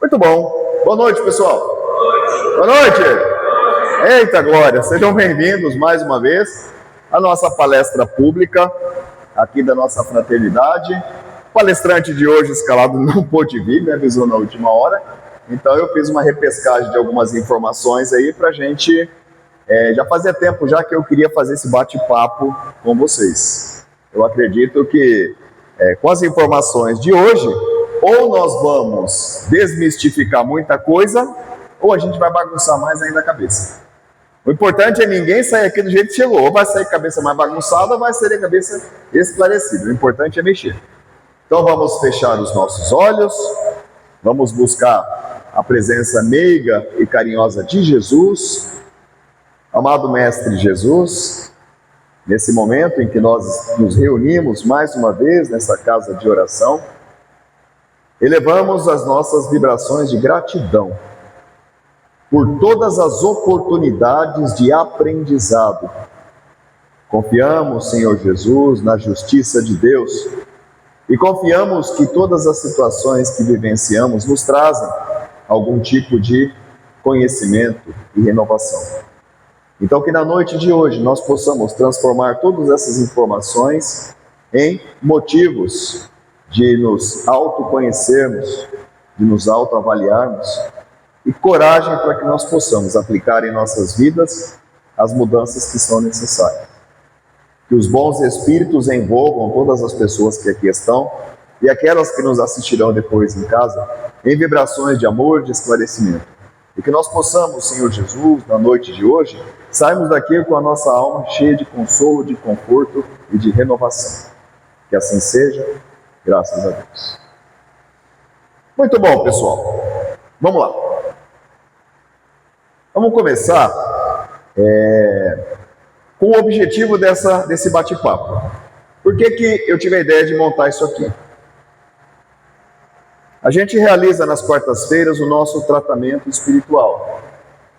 Muito bom. Boa noite, pessoal. Boa noite. Eita glória, sejam bem-vindos mais uma vez à nossa palestra pública aqui da nossa fraternidade. O palestrante de hoje, escalado, não pôde vir, me avisou na última hora. Então eu fiz uma repescagem de algumas informações aí pra gente... já fazia tempo já que eu queria fazer esse bate-papo com vocês. Eu acredito que com as informações de hoje, ou nós vamos desmistificar muita coisa, ou a gente vai bagunçar mais ainda a cabeça. O importante é ninguém sair aqui do jeito que chegou. Ou vai sair cabeça mais bagunçada, ou vai sair a cabeça esclarecida. O importante é mexer. Então vamos fechar os nossos olhos, vamos buscar a presença meiga e carinhosa de Jesus. Amado Mestre Jesus, nesse momento em que nós nos reunimos mais uma vez nessa casa de oração, elevamos as nossas vibrações de gratidão por todas as oportunidades de aprendizado. Confiamos, Senhor Jesus, na justiça de Deus e confiamos que todas as situações que vivenciamos nos trazem algum tipo de conhecimento e renovação. Então que na noite de hoje nós possamos transformar todas essas informações em motivos de nos autoconhecermos, de nos autoavaliarmos e coragem para que nós possamos aplicar em nossas vidas as mudanças que são necessárias. Que os bons espíritos envolvam todas as pessoas que aqui estão e aquelas que nos assistirão depois em casa em vibrações de amor, de esclarecimento. E que nós possamos, Senhor Jesus, na noite de hoje, sairmos daqui com a nossa alma cheia de consolo, de conforto e de renovação. Que assim seja, graças a Deus. Muito bom, pessoal. Vamos lá. Vamos começar com o objetivo desse bate-papo. Por que eu tive a ideia de montar isso aqui? A gente realiza nas quartas-feiras o nosso tratamento espiritual.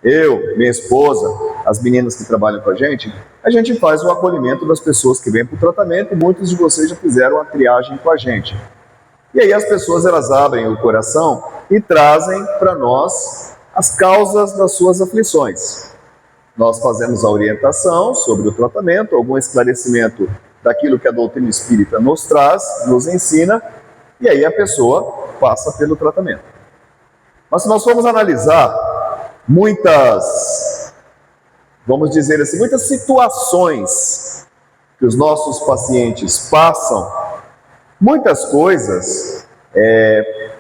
Eu, minha esposa, as meninas que trabalham com a gente faz o acolhimento das pessoas que vêm para o tratamento e muitos de vocês já fizeram a triagem com a gente. E aí as pessoas elas abrem o coração e trazem para nós as causas das suas aflições. Nós fazemos a orientação sobre o tratamento, algum esclarecimento daquilo que a doutrina espírita nos traz, nos ensina, e aí a pessoa passa pelo tratamento. Mas se nós formos analisar muitas, vamos dizer assim, muitas situações que os nossos pacientes passam, muitas coisas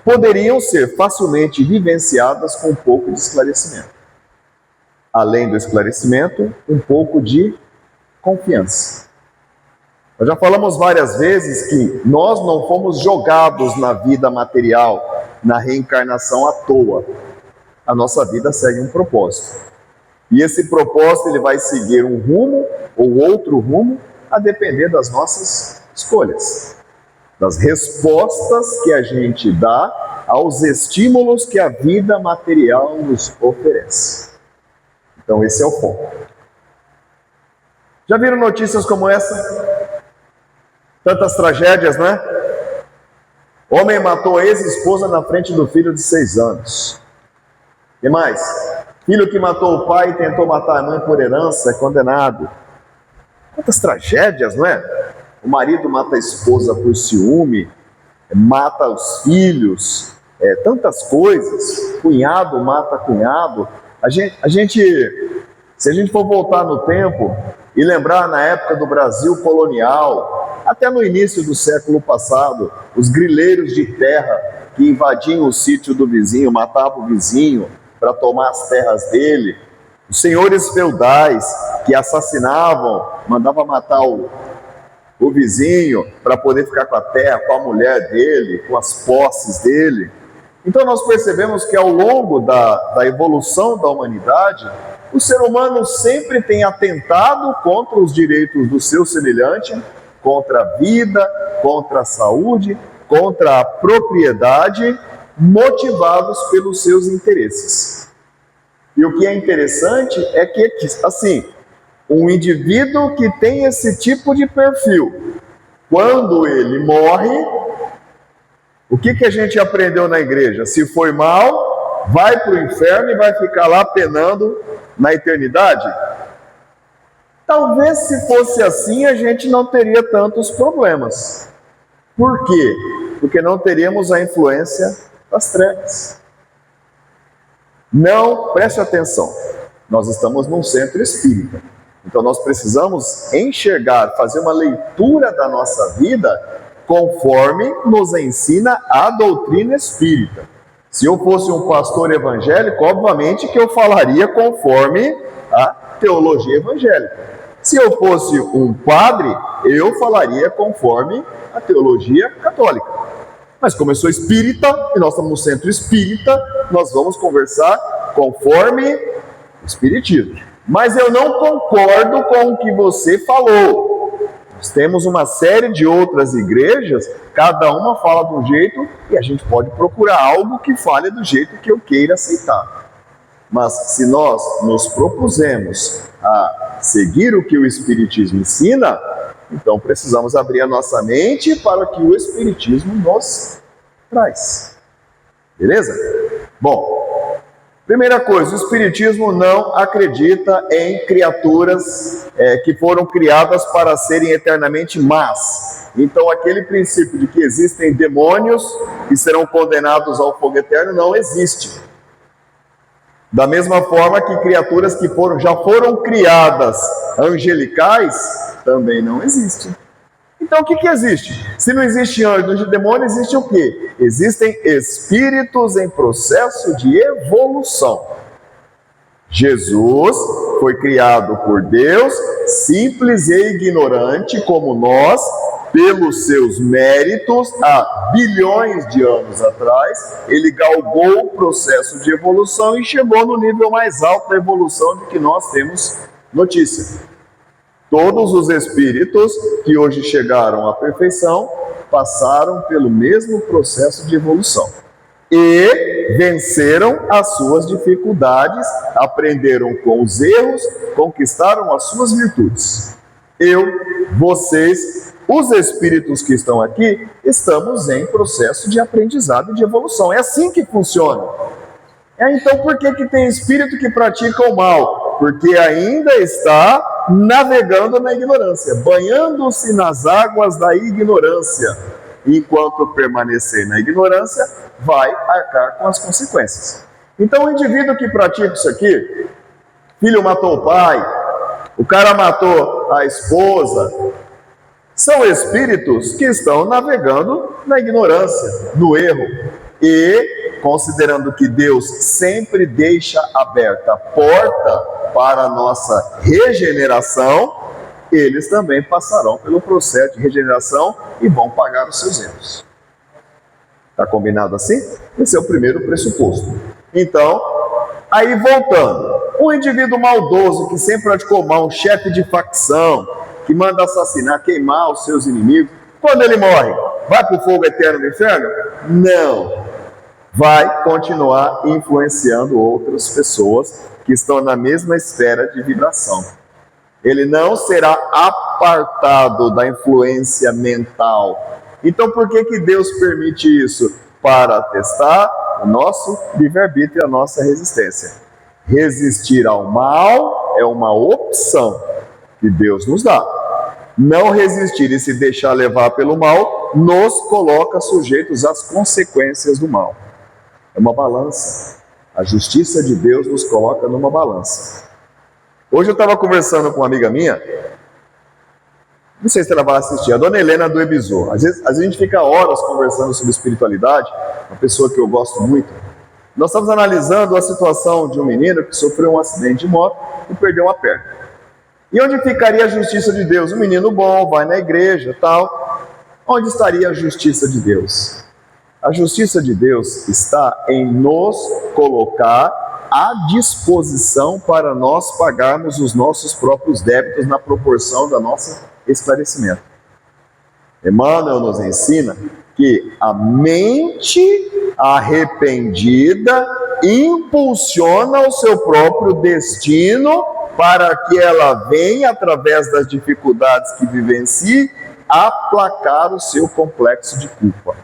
poderiam ser facilmente vivenciadas com um pouco de esclarecimento. Além do esclarecimento, um pouco de confiança. Nós já falamos várias vezes que nós não fomos jogados na vida material, na reencarnação à toa. A nossa vida segue um propósito. E esse propósito ele vai seguir um rumo ou outro rumo, a depender das nossas escolhas, das respostas que a gente dá aos estímulos que a vida material nos oferece. Então esse é o foco. Já viram notícias como essa? Tantas tragédias, né? Homem matou a ex-esposa na frente do filho de 6 anos. E mais? Filho que matou o pai e tentou matar a mãe por herança é condenado. Quantas tragédias, não é? O marido mata a esposa por ciúme, mata os filhos, tantas coisas. Cunhado mata cunhado. Se a gente for voltar no tempo e lembrar na época do Brasil colonial, até no início do século passado, os grileiros de terra que invadiam o sítio do vizinho, matavam o vizinho para tomar as terras dele, os senhores feudais que assassinavam, mandavam matar o vizinho para poder ficar com a terra, com a mulher dele, com as posses dele. Então nós percebemos que ao longo da evolução da humanidade, o ser humano sempre tem atentado contra os direitos do seu semelhante, contra a vida, contra a saúde, contra a propriedade, motivados pelos seus interesses. E o que é interessante é que, assim, um indivíduo que tem esse tipo de perfil, quando ele morre, O que a gente aprendeu na igreja? Se foi mal, vai para o inferno e vai ficar lá penando na eternidade? Talvez se fosse assim, a gente não teria tantos problemas. Por quê? Porque não teríamos a influência das trevas. Não, preste atenção, nós estamos num centro espírita, então nós precisamos enxergar, fazer uma leitura da nossa vida conforme nos ensina a doutrina espírita. Se eu fosse um pastor evangélico, obviamente que eu falaria conforme a teologia evangélica. Se eu fosse um padre, eu falaria conforme a teologia católica. Mas como eu sou espírita, e nós estamos no centro espírita, nós vamos conversar conforme o espiritismo. Mas eu não concordo com o que você falou. Nós temos uma série de outras igrejas, cada uma fala de um jeito, e a gente pode procurar algo que fale do jeito que eu queira aceitar. Mas se nós nos propusemos a seguir o que o espiritismo ensina, então precisamos abrir a nossa mente para o que o espiritismo nos traz. Beleza? Bom, primeira coisa, o espiritismo não acredita em criaturas que foram criadas para serem eternamente más. Então aquele princípio de que existem demônios que serão condenados ao fogo eterno não existe. Da mesma forma que criaturas que já foram criadas angelicais também não existem. Então o que existe? Se não existe anjos e demônios, existe o quê? Existem espíritos em processo de evolução. Jesus foi criado por Deus, simples e ignorante como nós, pelos seus méritos, há bilhões de anos atrás, ele galgou o processo de evolução e chegou no nível mais alto da evolução de que nós temos notícia. Todos os espíritos que hoje chegaram à perfeição passaram pelo mesmo processo de evolução e venceram as suas dificuldades, aprenderam com os erros, conquistaram as suas virtudes. Eu, vocês, os espíritos que estão aqui, estamos em processo de aprendizado e de evolução. É assim que funciona. Então por que tem espírito que pratica o mal? Porque ainda está navegando na ignorância, banhando-se nas águas da ignorância. Enquanto permanecer na ignorância, vai arcar com as consequências. Então o indivíduo que pratica isso aqui, filho matou o pai, o cara matou a esposa, são espíritos que estão navegando na ignorância, no erro. E, considerando que Deus sempre deixa aberta a porta para a nossa regeneração, eles também passarão pelo processo de regeneração e vão pagar os seus erros. Está combinado assim? Esse é o primeiro pressuposto. Então, aí voltando, um indivíduo maldoso que sempre praticou mal, um chefe de facção, que manda assassinar, queimar os seus inimigos, quando ele morre, vai para o fogo eterno do inferno? Não. Vai continuar influenciando outras pessoas que estão na mesma esfera de vibração. Ele não será apartado da influência mental. Então por que Deus permite isso? Para testar o nosso livre-arbítrio e a nossa resistência. Resistir ao mal é uma opção que Deus nos dá. Não resistir e se deixar levar pelo mal nos coloca sujeitos às consequências do mal. É uma balança. A justiça de Deus nos coloca numa balança. Hoje eu estava conversando com uma amiga minha, não sei se ela vai assistir, a dona Helena do Ebizu. Às vezes a gente fica horas conversando sobre espiritualidade, uma pessoa que eu gosto muito. Nós estamos analisando a situação de um menino que sofreu um acidente de moto e perdeu uma perna. E onde ficaria a justiça de Deus? Um menino bom, vai na igreja, tal. Onde estaria a justiça de Deus? A justiça de Deus está em nos colocar à disposição para nós pagarmos os nossos próprios débitos na proporção da nossa esclarecimento. Emmanuel nos ensina que a mente arrependida impulsiona o seu próprio destino para que ela venha, através das dificuldades que vivencie, aplacar o seu complexo de culpa.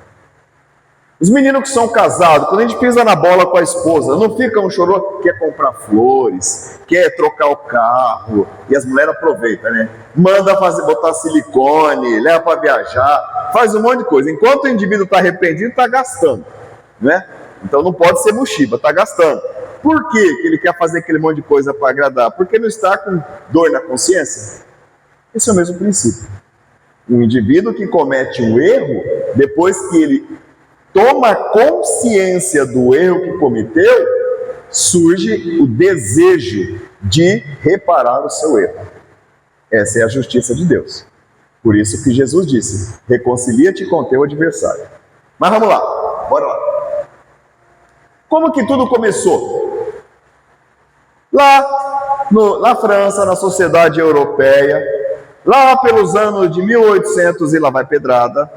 Os meninos que são casados, quando a gente pisa na bola com a esposa, não fica um chorô, quer comprar flores, quer trocar o carro, e as mulheres aproveitam, né? Manda botar silicone, leva para viajar, faz um monte de coisa. Enquanto o indivíduo está arrependido, está gastando, né? Então não pode ser mochiba, está gastando. Por que ele quer fazer aquele monte de coisa para agradar? Porque não está com dor na consciência? Esse é o mesmo princípio. Um indivíduo que comete um erro, depois que ele toma consciência do erro que cometeu, surge o desejo de reparar o seu erro. Essa é a justiça de Deus. Por isso que Jesus disse: reconcilia-te com teu adversário. Mas vamos lá, bora lá. Como que tudo começou? Lá na França, na sociedade europeia, lá pelos anos de 1800 e lá vai pedrada,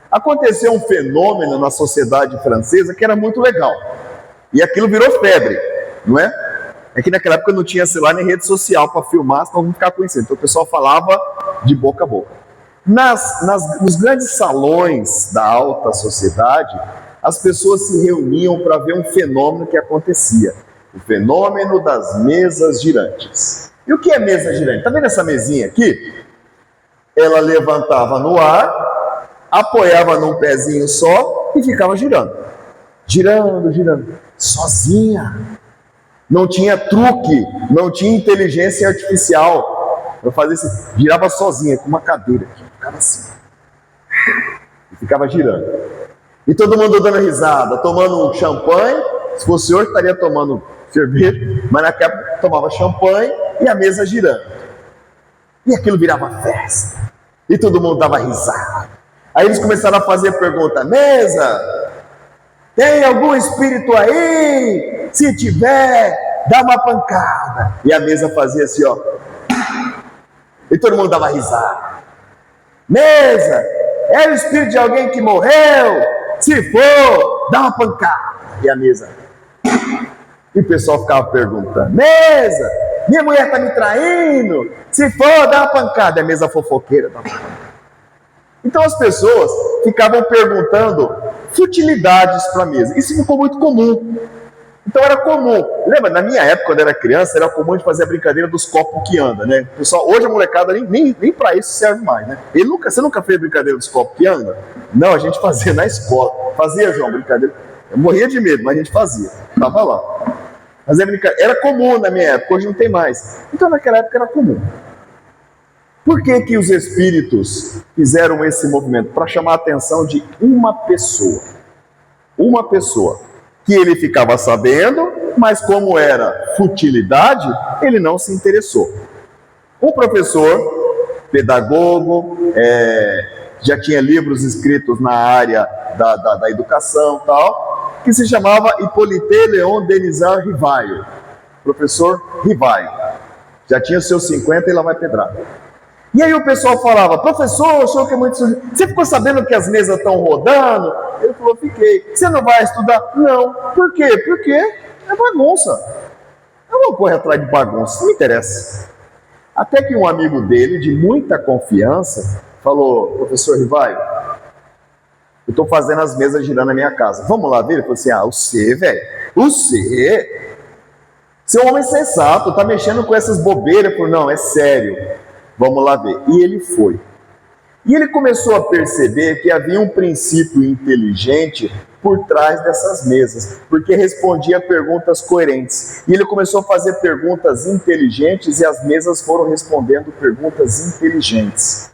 aconteceu um fenômeno na sociedade francesa que era muito legal. E aquilo virou febre, não é? É que naquela época não tinha celular nem rede social para filmar, senão não ficar conhecendo. Então o pessoal falava de boca a boca. Nos grandes salões da alta sociedade, as pessoas se reuniam para ver um fenômeno que acontecia. O fenômeno das mesas girantes. E o que é mesa girante? Está vendo essa mesinha aqui? Ela levantava no ar, apoiava num pezinho só e ficava girando. Girando, sozinha. Não tinha truque, não tinha inteligência artificial para fazer isso. Girava sozinha, com uma cadeira aqui, ficava assim. E ficava girando. E todo mundo dando risada, tomando um champanhe. Se fosse hoje, estaria tomando cerveja, mas naquela época tomava champanhe e a mesa girando. E aquilo virava festa. E todo mundo dava risada. Aí eles começaram a fazer pergunta: mesa, tem algum espírito aí? Se tiver, dá uma pancada. E a mesa fazia assim, ó. E todo mundo dava risada. Mesa, é o espírito de alguém que morreu? Se for, dá uma pancada. E a mesa. E o pessoal ficava perguntando: mesa, minha mulher está me traindo? Se for, dá uma pancada. E a mesa fofoqueira dá uma pancada. Então as pessoas ficavam perguntando futilidades para a mesa. Isso ficou muito comum. Então era comum. Lembra, na minha época, quando eu era criança, era comum de fazer a brincadeira dos copos que andam, né? Pessoal, hoje a molecada nem para isso serve mais, né? Você nunca fez a brincadeira dos copos que andam? Não, a gente fazia na escola. Fazia, João, brincadeira. Eu morria de medo, mas a gente fazia. Tava lá. Fazia brincadeira. Era comum na minha época, hoje não tem mais. Então naquela época era comum. Por que que os espíritos fizeram esse movimento? Para chamar a atenção de uma pessoa. Uma pessoa. Que ele ficava sabendo, mas como era futilidade, ele não se interessou. Um professor, pedagogo, já tinha livros escritos na área da educação e tal, que se chamava Hippolyte Léon Denisard Rivail. Professor Rivail. Já tinha seus 50 e lá vai pedrada. E aí o pessoal falava: professor, o senhor que é muito sujo, você ficou sabendo que as mesas estão rodando? Ele falou: fiquei. Você não vai estudar? Não. Por quê? Porque é bagunça. Eu não corro atrás de bagunça, não me interessa. Até que um amigo dele, de muita confiança, falou: professor Rivaio, eu estou fazendo as mesas girando na minha casa. Vamos lá ver? Ele falou assim: você, velho, você é um homem sensato, está mexendo com essas bobeiras. Eu falei: não, é sério. Vamos lá ver. E ele foi. E ele começou a perceber que havia um princípio inteligente por trás dessas mesas, porque respondia a perguntas coerentes. E ele começou a fazer perguntas inteligentes e as mesas foram respondendo perguntas inteligentes.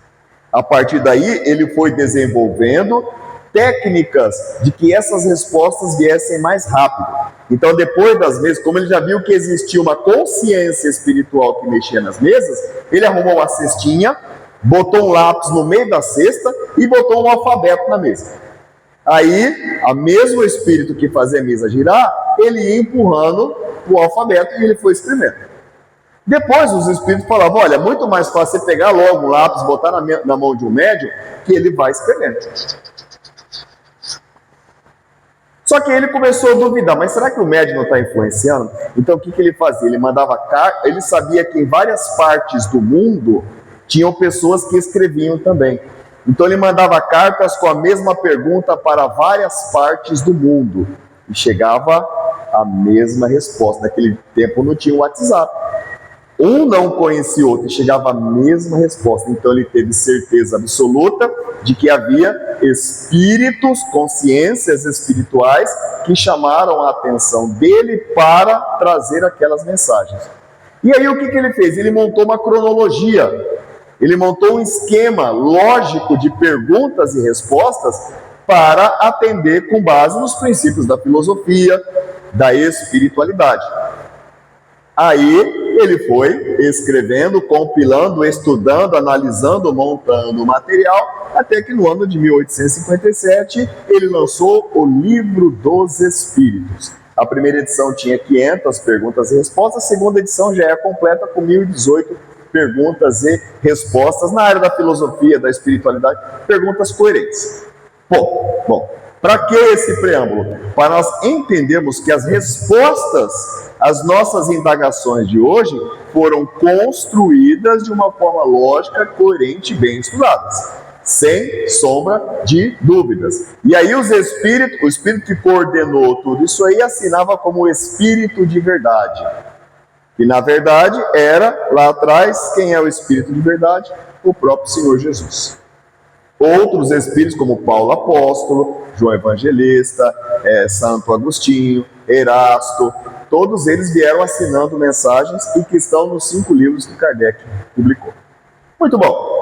A partir daí, ele foi desenvolvendo técnicas de que essas respostas viessem mais rápido. Então, depois das mesas, como ele já viu que existia uma consciência espiritual que mexia nas mesas, ele arrumou uma cestinha, botou um lápis no meio da cesta e botou um alfabeto na mesa. Aí, o mesmo espírito que fazia a mesa girar, ele ia empurrando o alfabeto e ele foi escrevendo. Depois, os espíritos falavam: olha, é muito mais fácil você pegar logo um lápis, botar na mão de um médium, que ele vai escrevendo. Só que ele começou a duvidar: mas será que o médium não está influenciando? Então o que ele fazia? Ele mandava carta, ele sabia que em várias partes do mundo tinham pessoas que escreviam também. Então ele mandava cartas com a mesma pergunta para várias partes do mundo e chegava a mesma resposta. Naquele tempo não tinha o WhatsApp. Um não conhecia o outro e chegava a mesma resposta. Então ele teve certeza absoluta de que havia espíritos, consciências espirituais que chamaram a atenção dele para trazer aquelas mensagens. E aí o que ele fez? Ele montou uma cronologia. Ele montou um esquema lógico de perguntas e respostas para atender com base nos princípios da filosofia, da espiritualidade. Aí ele foi escrevendo, compilando, estudando, analisando, montando o material, até que no ano de 1857 ele lançou o Livro dos Espíritos. A primeira edição tinha 500 perguntas e respostas, a segunda edição já é completa com 1018 perguntas e respostas na área da filosofia, da espiritualidade, perguntas coerentes. Bom, para que esse preâmbulo? Para nós entendermos que as respostas às nossas indagações de hoje foram construídas de uma forma lógica, coerente e bem estudadas, sem sombra de dúvidas. E aí o espírito que coordenou tudo isso aí assinava como o Espírito de Verdade. E na verdade era, lá atrás, quem é o Espírito de Verdade? O próprio Senhor Jesus. Outros espíritos, como Paulo Apóstolo, João Evangelista, Santo Agostinho, Erasto, todos eles vieram assinando mensagens e que estão nos 5 livros que Kardec publicou. Muito bom.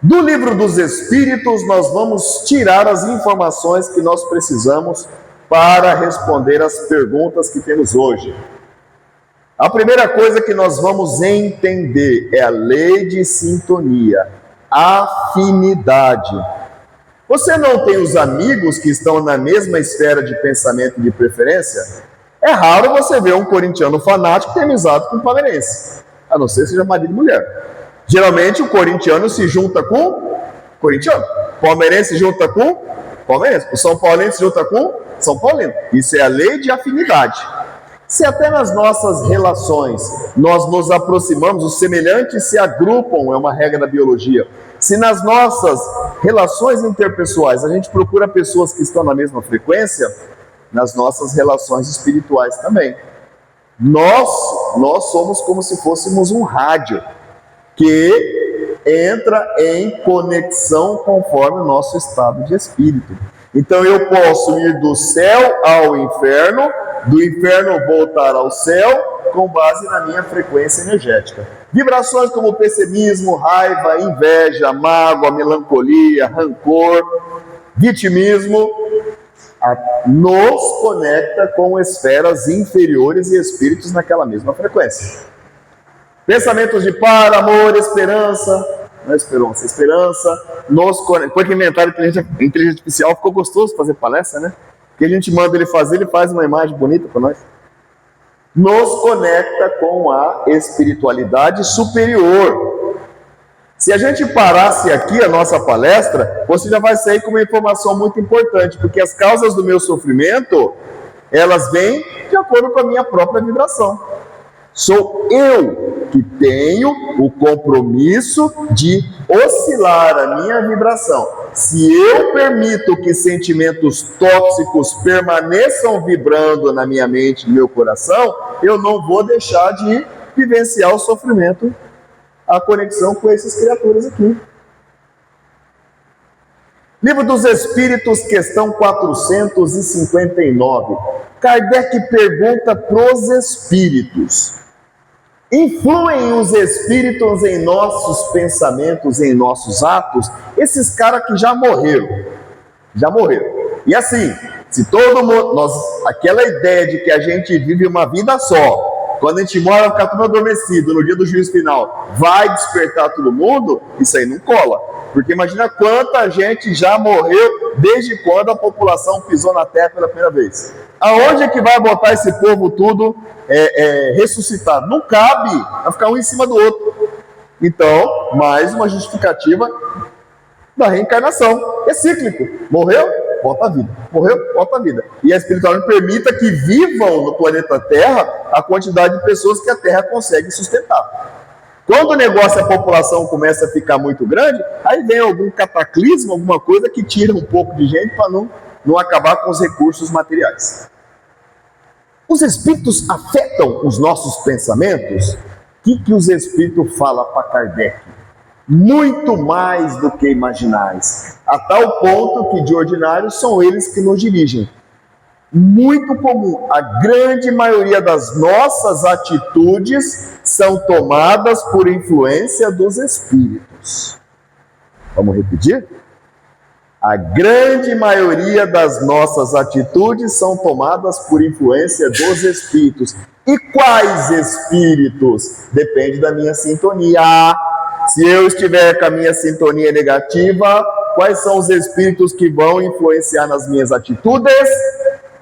Do Livro dos Espíritos nós vamos tirar as informações que nós precisamos para responder as perguntas que temos hoje. A primeira coisa que nós vamos entender é a lei de sintonia, afinidade. Você não tem os amigos que estão na mesma esfera de pensamento e de preferência? É raro você ver um corintiano fanático ter amizade com um palmeirense, a não ser que seja marido e mulher. Geralmente o corintiano se junta com corintiano, o palmeirense se junta com palmeirense, o São Paulense se junta com São Paulino. Isso é a lei de afinidade. Se até nas nossas relações nós nos aproximamos, os semelhantes se agrupam, é uma regra da biologia. Se nas nossas relações interpessoais a gente procura pessoas que estão na mesma frequência, nas nossas relações espirituais também. Nós somos como se fôssemos um rádio que entra em conexão conforme o nosso estado de espírito. Então eu posso ir do céu ao inferno, do inferno voltar ao céu, com base na minha frequência energética. Vibrações como pessimismo, raiva, inveja, mágoa, melancolia, rancor, vitimismo, nos conecta com esferas inferiores e espíritos naquela mesma frequência. Pensamentos de paz, amor, esperança, nos conecta. Depois que inventaram inteligência artificial, ficou gostoso fazer palestra, né? Porque a gente manda ele fazer, ele faz uma imagem bonita para nós. Nos conecta com a espiritualidade superior. Se a gente parasse aqui a nossa palestra, você já vai sair com uma informação muito importante, porque as causas do meu sofrimento, elas vêm de acordo com a minha própria vibração. Sou eu que tenho o compromisso de oscilar a minha vibração. Se eu permito que sentimentos tóxicos permaneçam vibrando na minha mente, no meu coração, eu não vou deixar de vivenciar o sofrimento, a conexão com essas criaturas aqui. Livro dos Espíritos, questão 459. Kardec pergunta para os espíritos: influem os espíritos em nossos pensamentos, em nossos atos? Esses caras que já morreram. E assim, se todo mundo, aquela ideia de que a gente vive uma vida só, quando a gente mora, ficar tudo adormecido, no dia do juízo final, vai despertar todo mundo, isso aí não cola. Porque imagina quanta gente já morreu desde quando a população pisou na Terra pela primeira vez. Aonde é que vai botar esse povo tudo ressuscitado? Não cabe, vai ficar um em cima do outro. Então, mais uma justificativa da reencarnação. É cíclico. Morreu, volta a vida. Morreu, volta a vida. E a espiritualidade permita que vivam no planeta Terra a quantidade de pessoas que a Terra consegue sustentar. Quando o negócio, a população começa a ficar muito grande, aí vem algum cataclismo, alguma coisa que tira um pouco de gente para não acabar com os recursos materiais. Os espíritos afetam os nossos pensamentos? O que os espíritos falam para Kardec? Muito mais do que imaginais, a tal ponto que de ordinário são eles que nos dirigem. Muito comum, a grande maioria das nossas atitudes são tomadas por influência dos espíritos. Vamos repetir? A grande maioria das nossas atitudes são tomadas por influência dos espíritos. E quais espíritos? Depende da minha sintonia. Se eu estiver com a minha sintonia negativa, quais são os espíritos que vão influenciar nas minhas atitudes?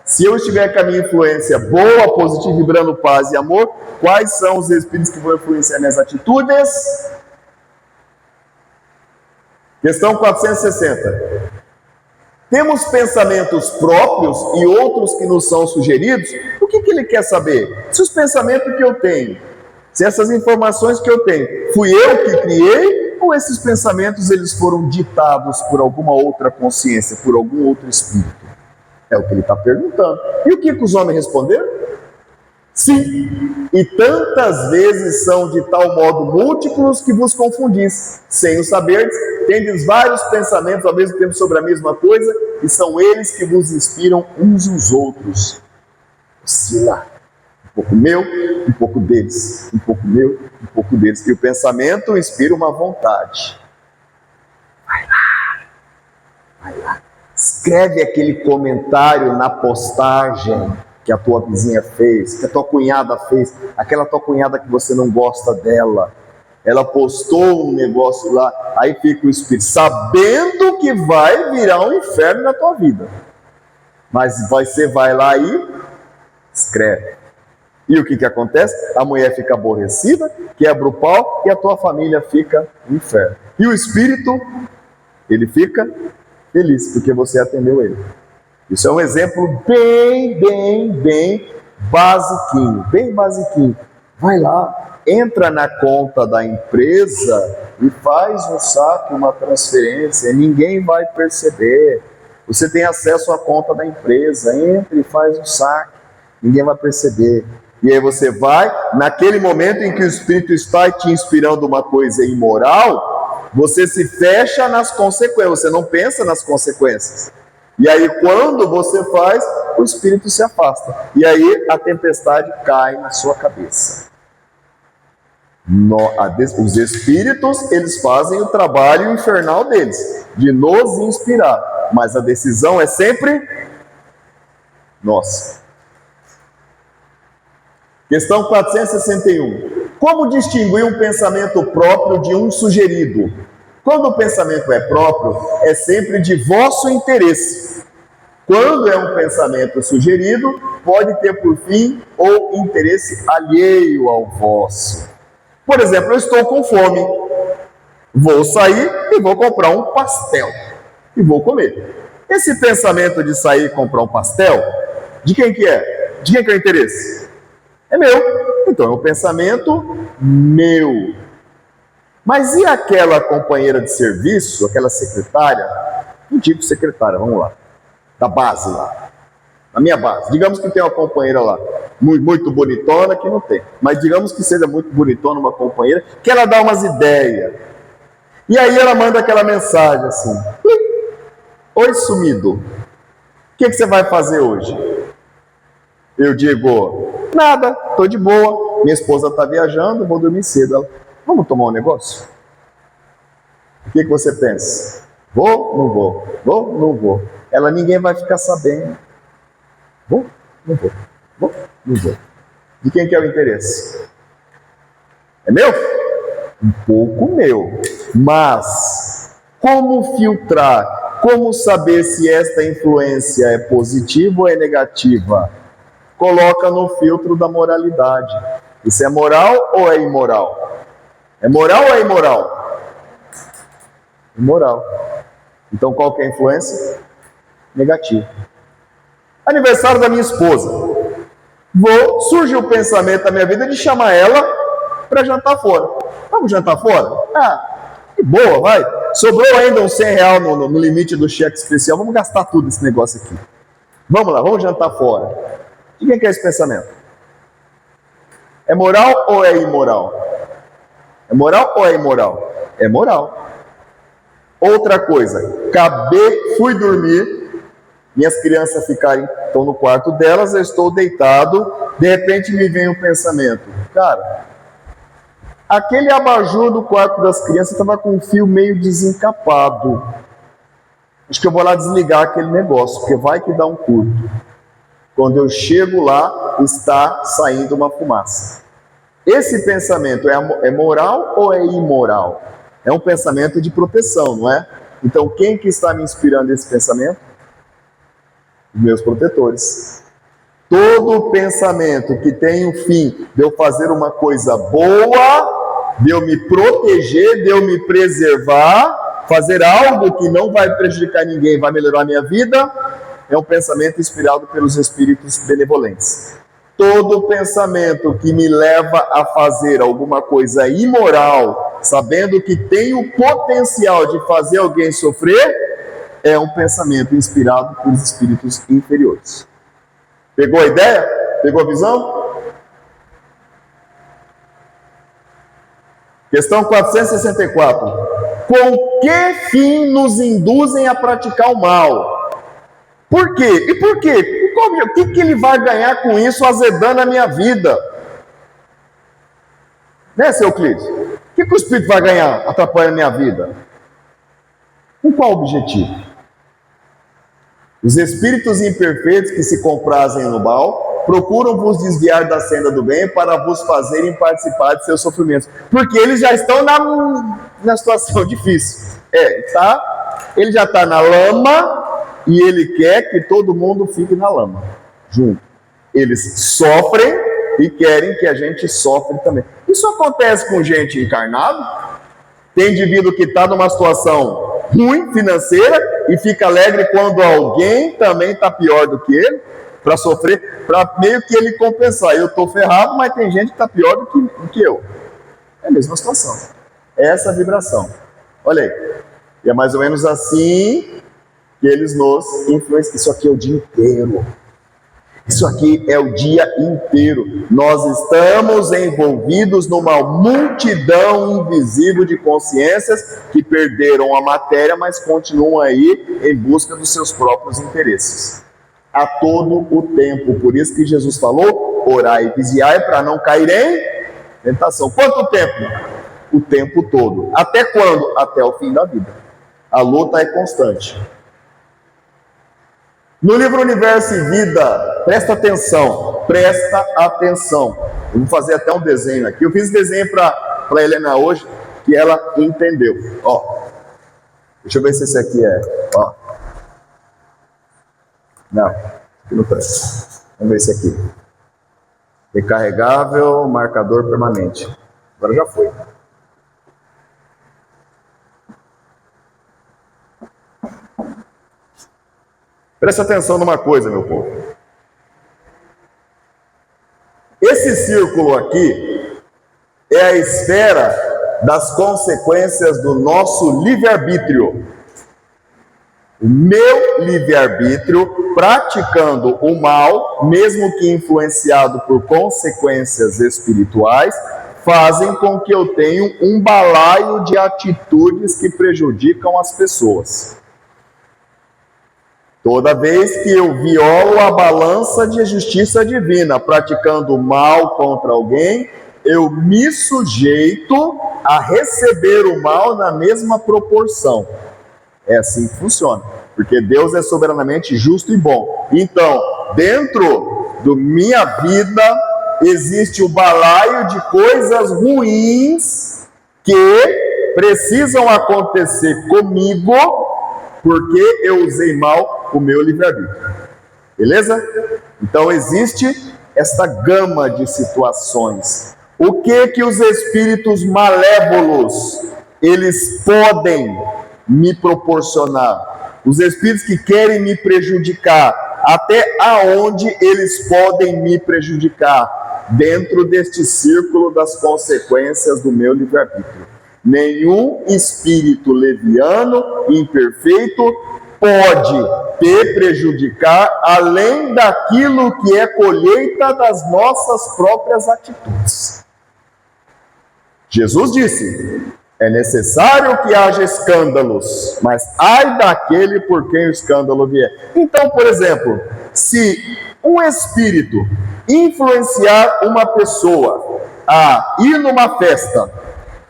Se eu estiver com a minha influência boa, positiva, vibrando paz e amor, quais são os espíritos que vão influenciar minhas atitudes? Questão 460. Temos pensamentos próprios e outros que nos são sugeridos? O que ele quer saber? Se os pensamentos que eu tenho, se essas informações que eu tenho, fui eu que criei, ou esses pensamentos eles foram ditados por alguma outra consciência, por algum outro espírito? É o que ele está perguntando. E o que os homens responderam? Sim, e tantas vezes são de tal modo múltiplos que vos confundis, sem o saberdes, tendes vários pensamentos ao mesmo tempo sobre a mesma coisa, e são eles que vos inspiram uns aos outros. Oscila, um pouco meu, um pouco deles, um pouco meu, um pouco deles, e o pensamento inspira uma vontade. Vai lá, escreve aquele comentário na postagem que a tua vizinha fez, que a tua cunhada fez, aquela tua cunhada que você não gosta dela, ela postou um negócio lá, aí fica o espírito, sabendo que vai virar um inferno na tua vida, mas você vai lá e escreve. E o que acontece? A mulher fica aborrecida, quebra o pau, e a tua família fica no inferno. E o espírito, ele fica feliz, porque você atendeu ele. Isso é um exemplo bem basiquinho, bem basiquinho. Vai lá, entra na conta da empresa e faz um saque, uma transferência, ninguém vai perceber. Você tem acesso à conta da empresa, entra e faz um saque, ninguém vai perceber. E aí você vai, naquele momento em que o Espírito está te inspirando uma coisa imoral, você se fecha nas consequências, você não pensa nas consequências. E aí quando você faz, o Espírito se afasta. E aí a tempestade cai na sua cabeça. Os Espíritos, eles fazem o trabalho infernal deles, de nos inspirar. Mas a decisão é sempre nossa. Questão 461. Como distinguir um pensamento próprio de um sugerido? Quando o pensamento é próprio, é sempre de vosso interesse. Quando é um pensamento sugerido, pode ter por fim ou interesse alheio ao vosso. Por exemplo, eu estou com fome. Vou sair e vou comprar um pastel. E vou comer. Esse pensamento de sair e comprar um pastel, de quem que é? De quem que é o interesse? É meu. Então é um pensamento meu. Mas e aquela companheira de serviço, aquela secretária? Não digo secretária, vamos lá. Da base lá. Na minha base. Digamos que tem uma companheira lá, muito bonitona, que não tem. Mas digamos que seja muito bonitona uma companheira, que ela dá umas ideias. E aí ela manda aquela mensagem assim. Oi, sumido. O que você vai fazer hoje? Eu digo, nada, estou de boa. Minha esposa está viajando, vou dormir cedo. Ela, vamos tomar um negócio? O que você pensa? Vou? Não vou? Vou? Não vou? Ela, ninguém vai ficar sabendo. Vou? Não vou? Vou? Não vou? De quem que é o interesse? É meu? Um pouco meu. Mas, como filtrar? Como saber se esta influência é positiva ou é negativa? Coloca no filtro da moralidade. Isso é moral ou é imoral? É moral ou é imoral? Imoral. Então qual que é a influência? Negativa. Aniversário da minha esposa. Surge o pensamento da minha vida de chamar ela para jantar fora. Vamos jantar fora? Ah, que boa, vai. Sobrou ainda uns R$100 no limite do cheque especial. Vamos gastar tudo esse negócio aqui. Vamos lá, vamos jantar fora. De quem que é esse pensamento? É moral ou é imoral? É moral ou é imoral? É moral. Outra coisa, fui dormir, minhas crianças estão no quarto delas, eu estou deitado, de repente me vem um pensamento, cara, aquele abajur do quarto das crianças estava com um fio meio desencapado, acho que eu vou lá desligar aquele negócio, porque vai que dá um curto. Quando eu chego lá, está saindo uma fumaça. Esse pensamento é moral ou é imoral? É um pensamento de proteção, não é? Então, quem que está me inspirando esse pensamento? Os meus protetores. Todo pensamento que tem o fim de eu fazer uma coisa boa, de eu me proteger, de eu me preservar, fazer algo que não vai prejudicar ninguém, vai melhorar a minha vida, é um pensamento inspirado pelos espíritos benevolentes. Todo pensamento que me leva a fazer alguma coisa imoral, sabendo que tem o potencial de fazer alguém sofrer, é um pensamento inspirado pelos espíritos inferiores. Pegou a ideia? Pegou a visão? Questão 464. Com que fim nos induzem a praticar o mal? Por quê? E por quê? O que ele vai ganhar com isso azedando a minha vida? Né, seu Euclides? O que o Espírito vai ganhar atrapalhando a minha vida? Com qual objetivo? Os espíritos imperfeitos que se comprazem no mal procuram vos desviar da senda do bem para vos fazerem participar de seus sofrimentos. Porque eles já estão na situação difícil. Ele já está na lama e ele quer que todo mundo fique na lama, junto. Eles sofrem e querem que a gente sofre também. Isso acontece com gente encarnada. Tem indivíduo que está numa situação ruim financeira e fica alegre quando alguém também está pior do que ele, para sofrer, para meio que ele compensar. Eu estou ferrado, mas tem gente que está pior do que eu. É a mesma situação. É essa vibração. Olha aí. E é mais ou menos assim que eles nos influenciam. Isso aqui é o dia inteiro. Isso aqui é o dia inteiro. Nós estamos envolvidos numa multidão invisível de consciências que perderam a matéria, mas continuam aí em busca dos seus próprios interesses. A todo o tempo. Por isso que Jesus falou, orai e vigiai para não cair em tentação. Quanto tempo? O tempo todo. Até quando? Até o fim da vida. A luta é constante. No livro Universo e Vida, presta atenção. Eu vou fazer até um desenho aqui. Eu fiz desenho para a Helena hoje, que ela entendeu. Ó, deixa eu ver se esse aqui é. Ó. Não, aqui não presta. Vamos ver esse aqui. Recarregável, marcador permanente. Agora já foi. Presta atenção numa coisa, meu povo. Esse círculo aqui é a esfera das consequências do nosso livre-arbítrio. O meu livre-arbítrio, praticando o mal, mesmo que influenciado por consequências espirituais, fazem com que eu tenha um balaio de atitudes que prejudicam as pessoas. Toda vez que eu violo a balança de justiça divina, praticando mal contra alguém, eu me sujeito a receber o mal na mesma proporção. É assim que funciona, porque Deus é soberanamente justo e bom. Então, dentro da minha vida, existe o balaio de coisas ruins que precisam acontecer comigo, porque eu usei mal o meu livre-arbítrio. Beleza? Então existe essa gama de situações. O que os espíritos malévolos eles podem me proporcionar? Os espíritos que querem me prejudicar, até aonde eles podem me prejudicar? dentro deste círculo das consequências do meu livre-arbítrio. Nenhum espírito leviano, imperfeito, pode te prejudicar além daquilo que é colheita das nossas próprias atitudes. Jesus disse: é necessário que haja escândalos, mas ai daquele por quem o escândalo vier. Então, por exemplo, se um espírito influenciar uma pessoa a ir numa festa,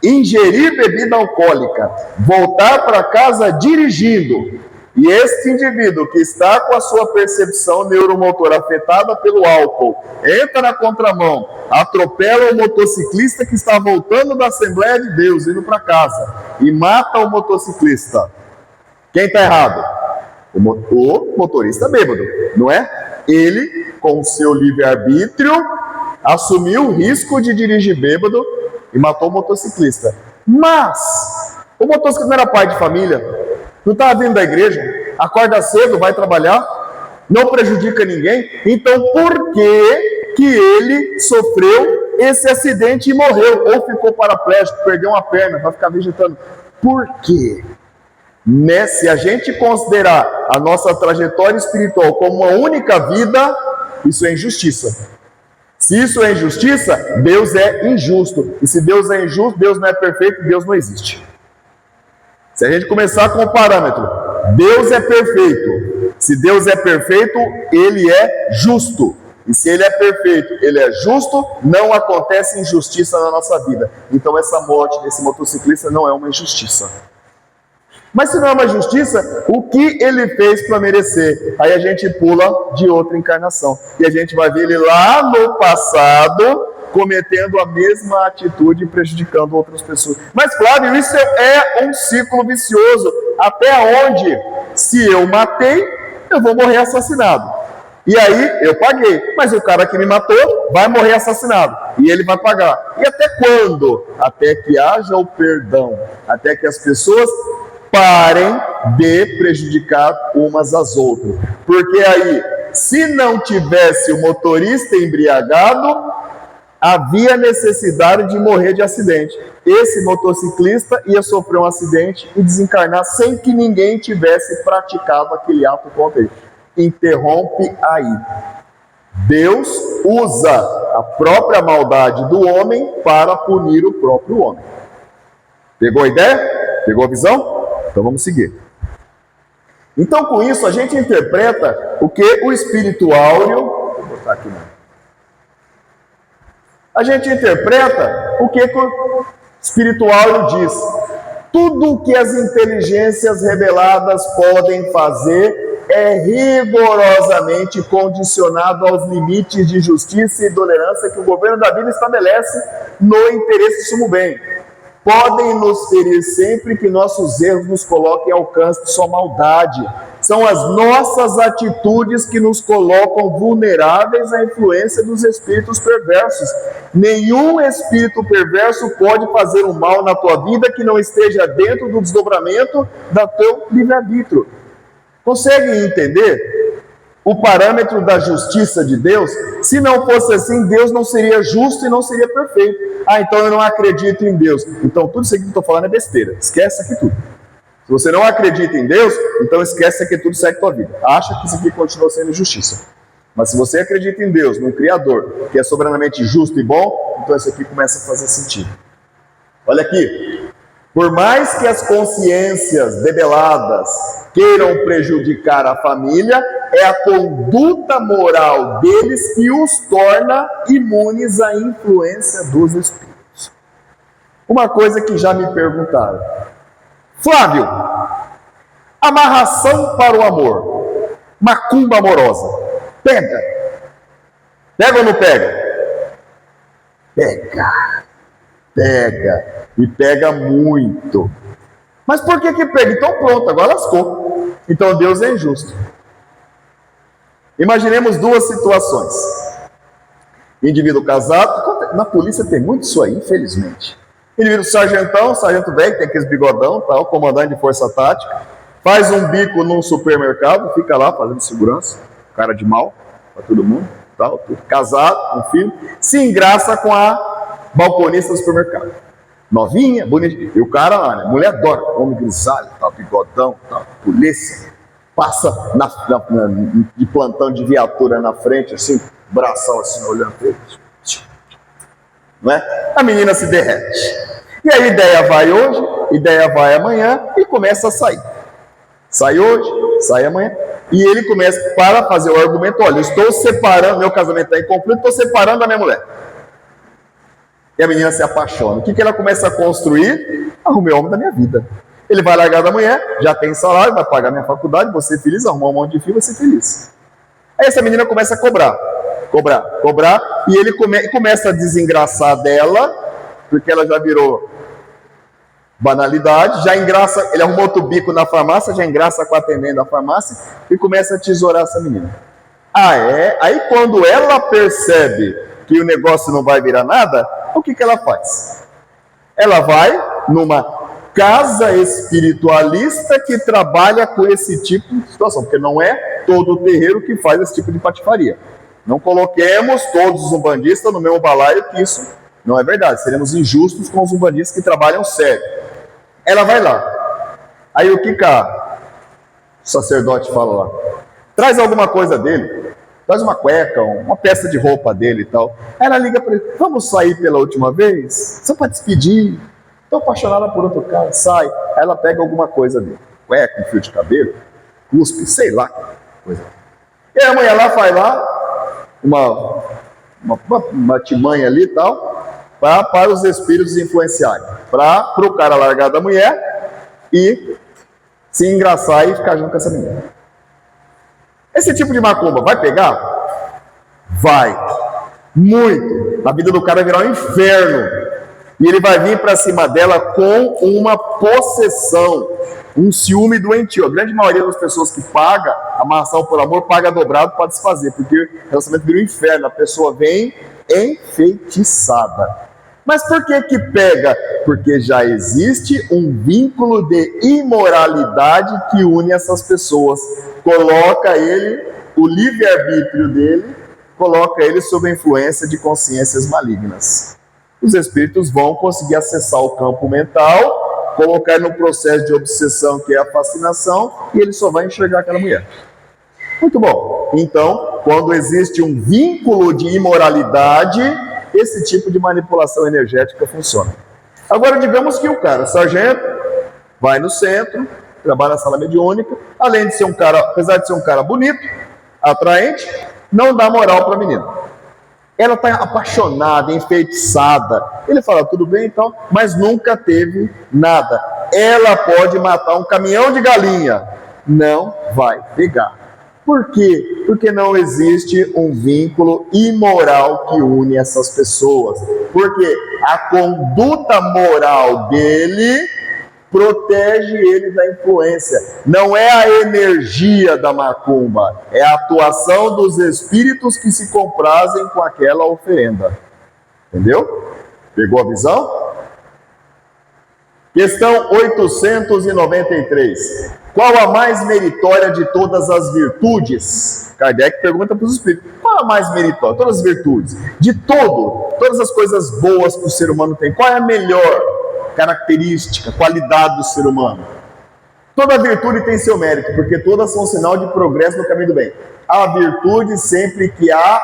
ingerir bebida alcoólica, voltar para casa dirigindo, e este indivíduo que está com a sua percepção neuromotora afetada pelo álcool, entra na contramão, atropela o motociclista que está voltando da Assembleia de Deus, indo para casa, e mata o motociclista. Quem está errado? O motorista bêbado, não é? Ele, com o seu livre-arbítrio, assumiu o risco de dirigir bêbado e matou o motociclista. Mas o motociclista não era pai de família, não estava vindo da igreja, acorda cedo, vai trabalhar, não prejudica ninguém. Então por que ele sofreu esse acidente e morreu? Ou ficou paraplégico, perdeu uma perna, vai ficar vegetando? Por quê? Se a gente considerar a nossa trajetória espiritual como uma única vida, isso é injustiça. Se isso é injustiça, Deus é injusto. E se Deus é injusto, Deus não é perfeito, Deus não existe. Se a gente começar com o parâmetro, Deus é perfeito. Se Deus é perfeito, Ele é justo. E se Ele é perfeito, Ele é justo, não acontece injustiça na nossa vida. Então essa morte desse motociclista não é uma injustiça. Mas se não é uma injustiça, o que ele fez para merecer? Aí a gente pula de outra encarnação. E a gente vai ver ele lá no passado, cometendo a mesma atitude e prejudicando outras pessoas. Mas, Flávio, isso é um ciclo vicioso. Até onde, se eu matei, eu vou morrer assassinado. E aí, eu paguei. Mas o cara que me matou vai morrer assassinado. E ele vai pagar. E até quando? Até que haja o perdão. Até que as pessoas parem de prejudicar umas às outras. Porque aí, se não tivesse o motorista embriagado, havia necessidade de morrer de acidente. Esse motociclista ia sofrer um acidente e desencarnar sem que ninguém tivesse praticado aquele ato contra ele. Interrompe aí. Deus usa a própria maldade do homem para punir o próprio homem. Pegou a ideia? Pegou a visão? Então vamos seguir. Então com isso a gente interpreta o que o espírito áureo... Vou botar aqui, né? A gente interpreta o que o espírito áureo diz. Tudo o que as inteligências reveladas podem fazer é rigorosamente condicionado aos limites de justiça e tolerância que o governo da vida estabelece no interesse sumo bem. Podem nos ferir sempre que nossos erros nos coloquem ao alcance de sua maldade. São as nossas atitudes que nos colocam vulneráveis à influência dos espíritos perversos. Nenhum espírito perverso pode fazer um mal na tua vida que não esteja dentro do desdobramento do teu livre-arbítrio. Conseguem entender o parâmetro da justiça de Deus? Se não fosse assim, Deus não seria justo e não seria perfeito. Ah, então eu não acredito em Deus. Então tudo isso aqui que eu estou falando é besteira. Esquece aqui tudo. Se você não acredita em Deus, então esquece que tudo segue a tua vida. Acha que isso aqui continua sendo justiça. Mas se você acredita em Deus, num Criador, que é soberanamente justo e bom, então isso aqui começa a fazer sentido. Olha aqui. Por mais que as consciências debeladas queiram prejudicar a família, é a conduta moral deles que os torna imunes à influência dos espíritos. Uma coisa que já me perguntaram. Flávio, amarração para o amor, macumba amorosa, pega? Pega ou não pega? Pega. Pega. E pega muito. Mas por que pega? Então pronto, agora lascou. Então Deus é injusto. Imaginemos duas situações. Indivíduo casado, na polícia tem muito isso aí, infelizmente. Indivíduo sargentão, sargento velho, tem aqueles bigodão, tal, comandante de força tática, faz um bico num supermercado, fica lá fazendo segurança, cara de mal para todo mundo, tal, tudo casado, com filho, se engraça com a balconista do supermercado. Novinha, bonita. E o cara lá, né? Mulher adora, homem grisalho, tal, bigodão, tal, polícia. Passa de plantão de viatura na frente, assim, bração assim, olhando para ele. Não é? A menina se derrete. E a ideia vai hoje, ideia vai amanhã e começa a sair. Sai hoje, sai amanhã. E ele começa para fazer o argumento: olha, eu estou separando, meu casamento está em conflito, estou separando da minha mulher. E a menina se apaixona. O que ela começa a construir? Arrumei o homem da minha vida. Ele vai largar da mulher, já tem salário, vai pagar minha faculdade, vou ser feliz, arrumar um monte de filho, vai ser feliz. Aí essa menina começa a cobrar, e ele começa a desengraçar dela, porque ela já virou banalidade, já engraça, ele arrumou outro bico na farmácia, já engraça com a atendente da farmácia, e começa a tesourar essa menina. Ah, é? Aí quando ela percebe que o negócio não vai virar nada, o que ela faz? Ela vai numa casa espiritualista que trabalha com esse tipo de situação, porque não é todo o terreiro que faz esse tipo de patifaria. Não coloquemos todos os umbandistas no mesmo balaio, que isso não é verdade. Seremos injustos com os umbandistas que trabalham sério. Ela vai lá. Aí o que o sacerdote fala lá? Traz alguma coisa dele. Traz uma cueca, uma peça de roupa dele e tal. Aí ela liga para ele: vamos sair pela última vez? Só para despedir. Estou apaixonada por outro cara. Sai. Aí ela pega alguma coisa dele. Cueca, um fio de cabelo, cuspe, sei lá. Coisa. E a mulher lá faz lá uma timanha ali e tal, para os espíritos influenciarem. Para o cara largar da mulher e se engraçar e ficar junto com essa menina. Esse tipo de macumba vai pegar? Vai. Muito. A vida do cara vai virar um inferno. E ele vai vir para cima dela com uma possessão, um ciúme doentio. A grande maioria das pessoas que paga amarração por amor, paga dobrado para desfazer, porque o relacionamento vira um inferno. A pessoa vem enfeitiçada. Mas por que pega? Porque já existe um vínculo de imoralidade que une essas pessoas. Coloca ele, o livre-arbítrio dele, coloca ele sob a influência de consciências malignas. Os espíritos vão conseguir acessar o campo mental, colocar no processo de obsessão, que é a fascinação, e ele só vai enxergar aquela mulher. Muito bom. Então, quando existe um vínculo de imoralidade, esse tipo de manipulação energética funciona. Agora, digamos que o cara, sargento, vai no centro, trabalha na sala mediúnica, além de ser um cara, apesar de ser um cara bonito, atraente, não dá moral para a menina. Ela está apaixonada, enfeitiçada. Ele fala: tudo bem então, mas nunca teve nada. Ela pode matar um caminhão de galinha, não vai pegar. Por quê? Porque não existe um vínculo imoral que une essas pessoas. Porque a conduta moral dele protege ele da influência. Não é a energia da macumba, é a atuação dos espíritos que se comprazem com aquela oferenda. Entendeu? Pegou a visão? Questão 893. Qual a mais meritória de todas as virtudes? Kardec pergunta para os espíritos: qual a mais meritória? Todas as virtudes. De todas as coisas boas que o ser humano tem, qual é a melhor característica, qualidade do ser humano? Toda virtude tem seu mérito, porque todas são sinal de progresso no caminho do bem. A virtude sempre que há,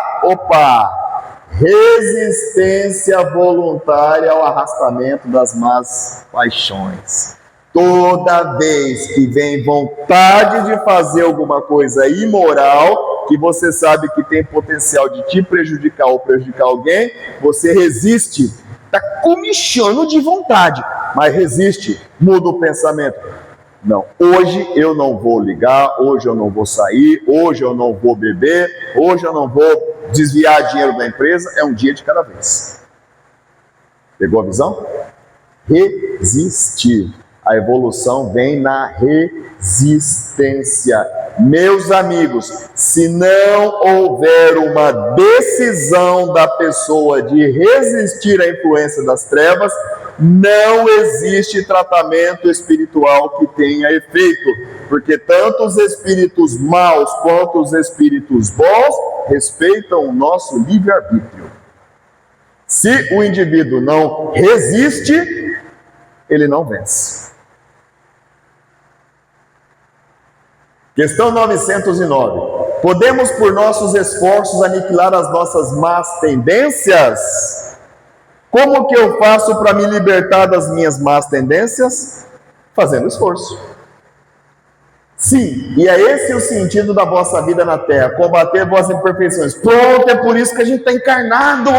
resistência voluntária ao arrastamento das más paixões. Toda vez que vem vontade de fazer alguma coisa imoral, que você sabe que tem potencial de te prejudicar ou prejudicar alguém, você resiste. Está comichando de vontade, mas resiste, muda o pensamento. Não, hoje eu não vou ligar, hoje eu não vou sair, hoje eu não vou beber, hoje eu não vou desviar dinheiro da empresa, é um dia de cada vez. Pegou a visão? Resistir. A evolução vem na resistência. Meus amigos, se não houver uma decisão da pessoa de resistir à influência das trevas, não existe tratamento espiritual que tenha efeito, porque tanto os espíritos maus quanto os espíritos bons respeitam o nosso livre-arbítrio. Se o indivíduo não resiste, ele não vence. Questão 909. Podemos, por nossos esforços, aniquilar as nossas más tendências? Como que eu faço para me libertar das minhas más tendências? Fazendo esforço. Sim, e é esse o sentido da vossa vida na terra, combater vossas imperfeições. Pronto, é por isso que a gente está encarnado.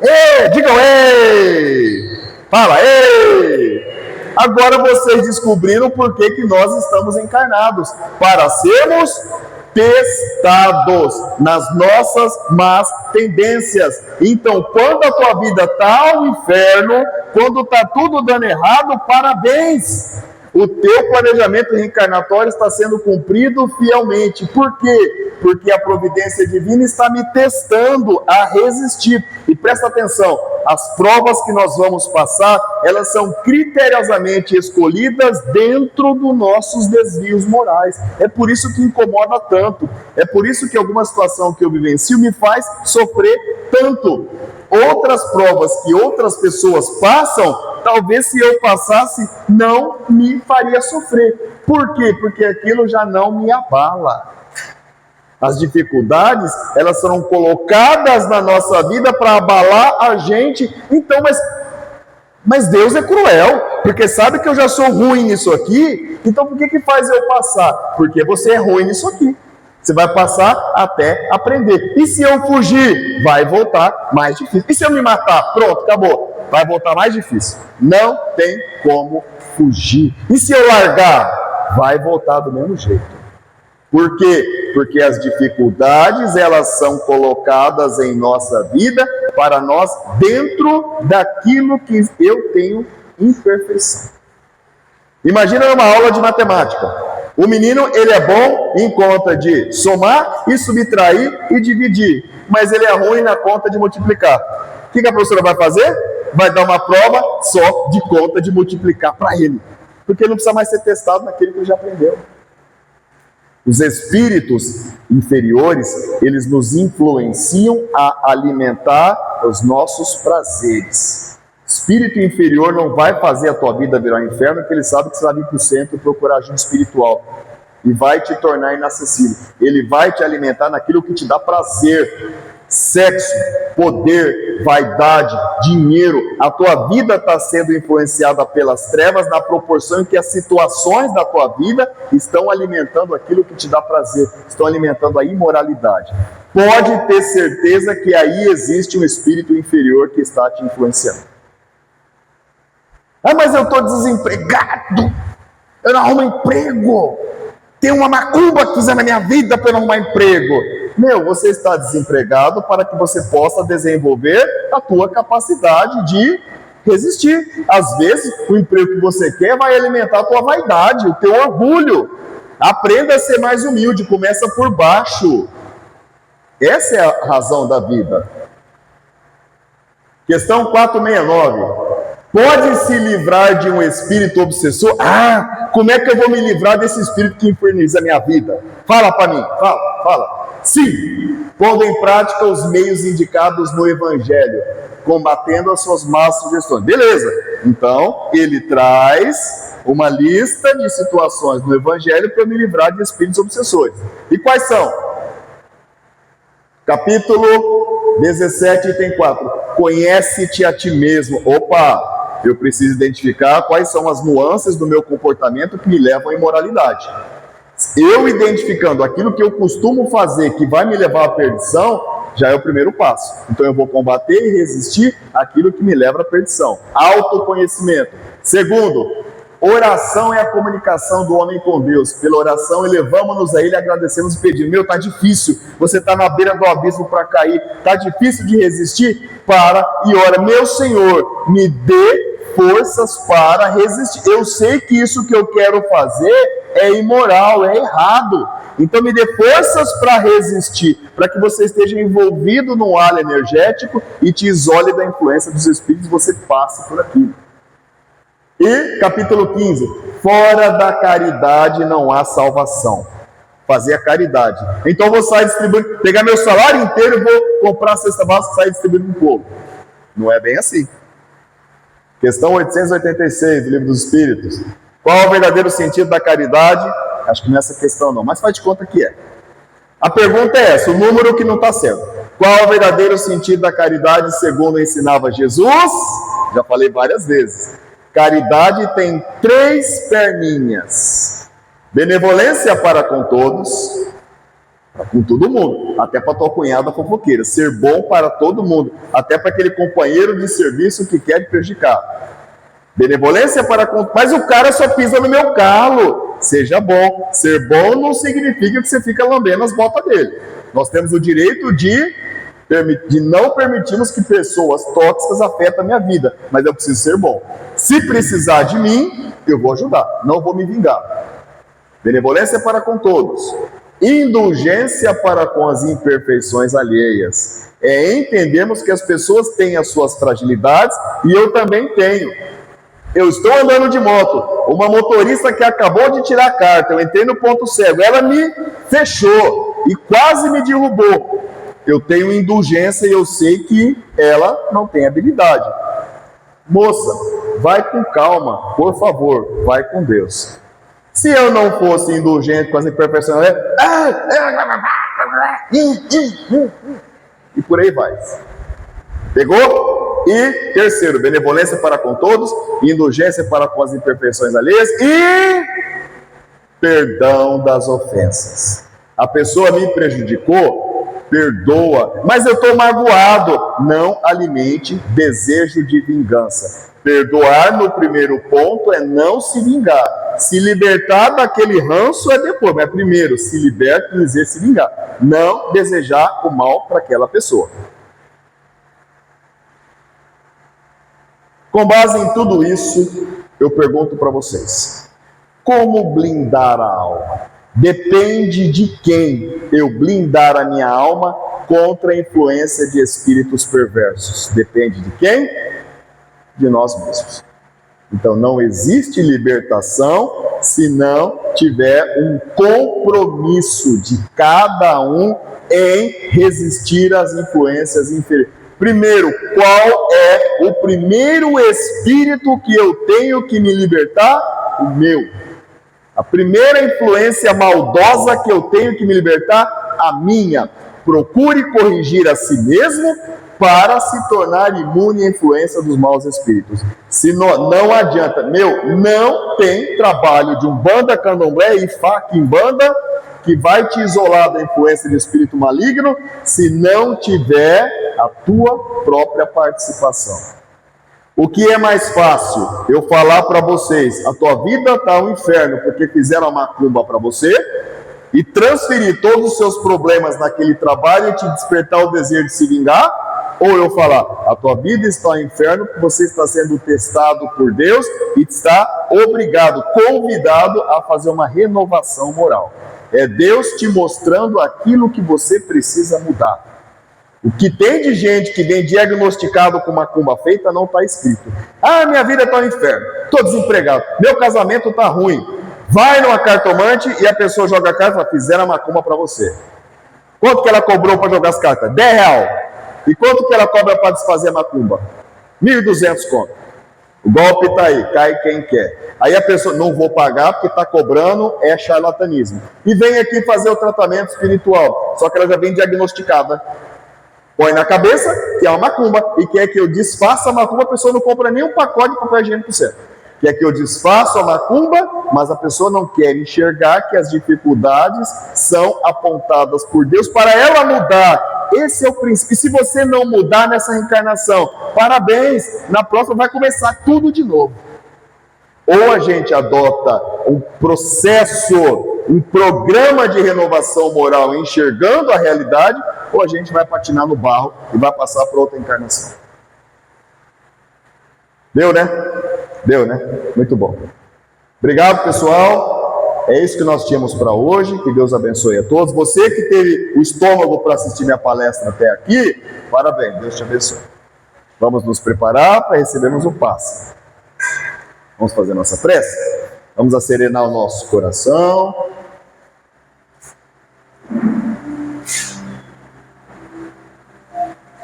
Ei, digam ei! Fala, ei! Agora vocês descobriram por que nós estamos encarnados, para sermos testados nas nossas más tendências. Então, quando a tua vida está ao inferno, quando está tudo dando errado, parabéns! O teu planejamento reencarnatório está sendo cumprido fielmente. Por quê? Porque a providência divina está me testando a resistir. E presta atenção, as provas que nós vamos passar, elas são criteriosamente escolhidas dentro dos nossos desvios morais. É por isso que incomoda tanto. É por isso que alguma situação que eu vivencio me faz sofrer tanto. Outras provas que outras pessoas passam, talvez se eu passasse, não me faria sofrer. Por quê? Porque aquilo já não me abala. As dificuldades, elas serão colocadas na nossa vida para abalar a gente. Então, mas Deus é cruel, porque sabe que eu já sou ruim nisso aqui, então por que faz eu passar? Porque você é ruim nisso aqui. Você vai passar até aprender. E se eu fugir, vai voltar mais difícil. E se eu me matar? Pronto, acabou. Vai voltar mais difícil. Não tem como fugir. E se eu largar? Vai voltar do mesmo jeito. Por quê? Porque as dificuldades, elas são colocadas em nossa vida para nós dentro daquilo que eu tenho imperfeição. Imagina uma aula de matemática. O menino, ele é bom em conta de somar e subtrair e dividir, mas ele é ruim na conta de multiplicar. O que a professora vai fazer? Vai dar uma prova só de conta de multiplicar para ele, porque ele não precisa mais ser testado naquilo que ele já aprendeu. Os espíritos inferiores, eles nos influenciam a alimentar os nossos prazeres. Espírito inferior não vai fazer a tua vida virar um inferno, porque ele sabe que você vai vir para o centro procurar ajuda espiritual. E vai te tornar inacessível. Ele vai te alimentar naquilo que te dá prazer. Sexo, poder, vaidade, dinheiro. A tua vida está sendo influenciada pelas trevas na proporção em que as situações da tua vida estão alimentando aquilo que te dá prazer. Estão alimentando a imoralidade. Pode ter certeza que aí existe um espírito inferior que está te influenciando. Ah, mas eu estou desempregado, eu não arrumo emprego, tem uma macumba que fizer na minha vida para eu não arrumar emprego. Meu, você está desempregado para que você possa desenvolver a tua capacidade de resistir. Às vezes, o emprego que você quer vai alimentar a tua vaidade, o teu orgulho. Aprenda a ser mais humilde, começa por baixo. Essa é a razão da vida. Questão 469. Pode se livrar de um espírito obsessor? Ah, como é que eu vou me livrar desse espírito que inferniza a minha vida? Fala para mim, fala. Sim, pondo em prática os meios indicados no Evangelho, combatendo as suas más sugestões. Beleza, então ele traz uma lista de situações no Evangelho para me livrar de espíritos obsessores. E quais são? Capítulo 17, item 4. Conhece-te a ti mesmo. Opa! Eu preciso identificar quais são as nuances do meu comportamento que me levam à imoralidade. Eu identificando aquilo que eu costumo fazer que vai me levar à perdição, já é o primeiro passo. Então eu vou combater e resistir aquilo que me leva à perdição. Autoconhecimento. Segundo, oração é a comunicação do homem com Deus. Pela oração elevamos-nos a Ele, agradecemos e pedimos. Meu, tá difícil, você está na beira do abismo para cair, tá difícil de resistir? Para e ora, meu Senhor, me dê forças para resistir. Eu sei que isso que eu quero fazer é imoral, é errado. Então me dê forças para resistir, para que você esteja envolvido no halo energético e te isole da influência dos espíritos, você passe por aquilo. E capítulo 15, fora da caridade não há salvação. fazer a caridade. Então eu vou sair distribuindo, pegar meu salário inteiro e vou comprar a cesta básica e sair distribuindo para o povo. Não é bem assim. Questão 886 do Livro dos Espíritos. Qual é o verdadeiro sentido da caridade? Acho que não é essa questão não, mas faz de conta que é. A pergunta é essa, o número que não está certo. Qual é o verdadeiro sentido da caridade segundo ensinava Jesus? Já falei várias vezes. Caridade tem 3 perninhas. Benevolência para com todos, com todo mundo, até para tua cunhada fofoqueira. Ser bom para todo mundo, até para aquele companheiro de serviço que quer te prejudicar. Benevolência para com... Mas o cara só pisa no meu calo. Seja bom. Ser bom não significa que você fica lambendo as botas dele. Nós temos o direito de não permitirmos que pessoas tóxicas afetem a minha vida, mas eu preciso ser bom. Se precisar de mim, eu vou ajudar, não vou me vingar. Benevolência para com todos, indulgência para com as imperfeições alheias. É entendermos que as pessoas têm as suas fragilidades e eu também tenho. Eu estou andando de moto, uma motorista que acabou de tirar a carta, eu entrei no ponto cego, ela me fechou e quase me derrubou. Eu tenho indulgência e eu sei que ela não tem habilidade. Moça, vai com calma, por favor, vai com Deus. Se eu não fosse indulgente com as imperfeições, e por aí vai. Pegou? E terceiro, benevolência para com todos, indulgência para com as imperfeições alheias e perdão das ofensas. A pessoa me prejudicou, perdoa, mas eu estou magoado. Não alimente desejo de vingança. Perdoar no primeiro ponto é não se vingar. Se libertar daquele ranço é depois, mas primeiro se liberta e dizer se vingar. Não desejar o mal para aquela pessoa. Com base em tudo isso, eu pergunto para vocês: como blindar a alma? Depende de quem eu blindar a minha alma contra a influência de espíritos perversos. Depende de quem? De nós mesmos. Então não existe libertação se não tiver um compromisso de cada um em resistir às influências inferiores. Primeiro, qual é o primeiro espírito que eu tenho que me libertar? O meu. A primeira influência maldosa que eu tenho que me libertar, a minha. Procure corrigir a si mesmo para se tornar imune à influência dos maus espíritos. Se não adianta, não tem trabalho de umbanda, candomblé e faquimbanda que vai te isolar da influência de espírito maligno se não tiver a tua própria participação. O que é mais fácil? Eu falar para vocês, a tua vida está um inferno porque fizeram a macumba para você e transferir todos os seus problemas naquele trabalho e te despertar o desejo de se vingar? Ou eu falar, a tua vida está um inferno porque você está sendo testado por Deus e está obrigado, convidado a fazer uma renovação moral. É Deus te mostrando aquilo que você precisa mudar. O que tem de gente que vem diagnosticado com macumba feita não está escrito. Ah, minha vida está no inferno, estou desempregado, meu casamento está ruim. Vai numa cartomante e a pessoa joga a carta e fala, fizeram a macumba para você. Quanto que ela cobrou para jogar as cartas? R$10. E quanto que ela cobra para desfazer a macumba? 1.200 conto. O golpe está aí, cai quem quer. Aí a pessoa, não vou pagar porque está cobrando, é charlatanismo. E vem aqui fazer o tratamento espiritual, só que ela já vem diagnosticada. Põe na cabeça que é uma macumba e quer que eu desfaça a macumba, a pessoa não compra nem um pacote de papel higiênico certo. Quer que eu desfaça a macumba, mas a pessoa não quer enxergar que as dificuldades são apontadas por Deus para ela mudar. Esse é o princípio. E se você não mudar nessa reencarnação, parabéns, na próxima vai começar tudo de novo. Ou a gente adota um processo, um programa de renovação moral enxergando a realidade, ou a gente vai patinar no barro e vai passar para outra encarnação. Deu, né? Deu, né? Muito bom. Obrigado, pessoal. É isso que nós tínhamos para hoje. Que Deus abençoe a todos. Você que teve o estômago para assistir minha palestra até aqui, parabéns, Deus te abençoe. Vamos nos preparar para recebermos o passe. Vamos fazer nossa prece? Vamos acerenar o nosso coração.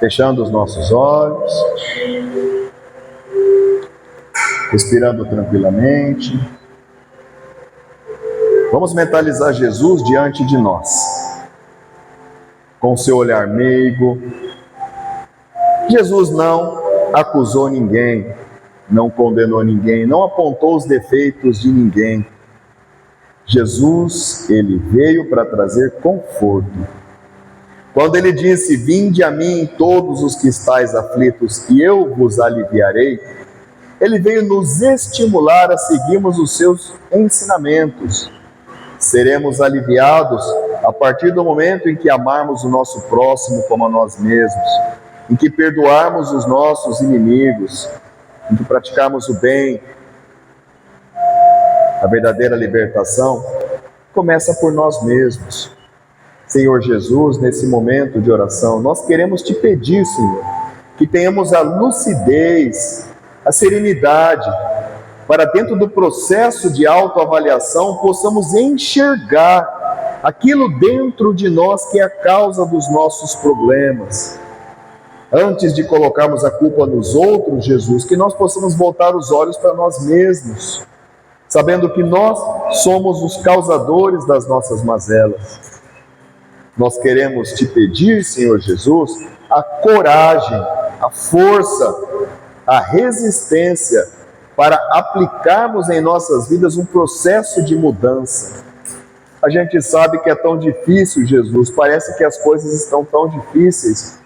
Fechando os nossos olhos, respirando tranquilamente. Vamos mentalizar Jesus diante de nós, com seu olhar meigo. Jesus não acusou ninguém, não condenou ninguém, não apontou os defeitos de ninguém. Jesus, ele veio para trazer conforto. Quando ele disse: vinde a mim todos os que estáis aflitos e eu vos aliviarei, ele veio nos estimular a seguirmos os seus ensinamentos. Seremos aliviados a partir do momento em que amarmos o nosso próximo como a nós mesmos, em que perdoarmos os nossos inimigos, em que praticarmos o bem. A verdadeira libertação começa por nós mesmos. Senhor Jesus, nesse momento de oração, nós queremos te pedir, Senhor, que tenhamos a lucidez, a serenidade, para dentro do processo de autoavaliação possamos enxergar aquilo dentro de nós que é a causa dos nossos problemas. Antes de colocarmos a culpa nos outros, Jesus, que nós possamos voltar os olhos para nós mesmos, sabendo que nós somos os causadores das nossas mazelas. Nós queremos te pedir, Senhor Jesus, a coragem, a força, a resistência para aplicarmos em nossas vidas um processo de mudança. A gente sabe que é tão difícil, Jesus, parece que as coisas estão tão difíceis,